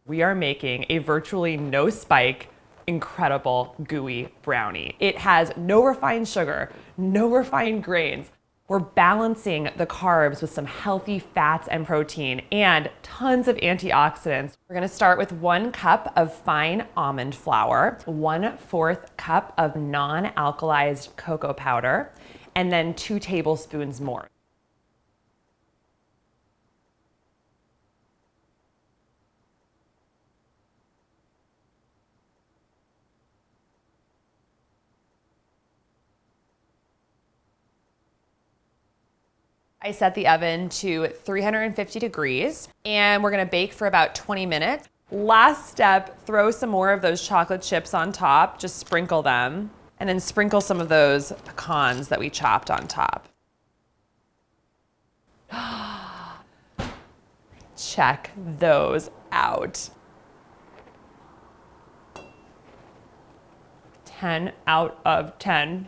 We are making a virtually no spike, incredible gooey brownie. It has no refined sugar, no refined grains. We're balancing the carbs with some healthy fats and protein and tons of antioxidants. We're gonna start with 1 cup of fine almond flour, 1/4 cup of non-alkalized cocoa powder, and then 2 tablespoons more. I set the oven to 350 degrees and we're gonna bake for about 20 minutes. Last step, throw some more of those chocolate chips on top, just sprinkle them, and then sprinkle some of those pecans that we chopped on top. Check those out. 10 out of 10.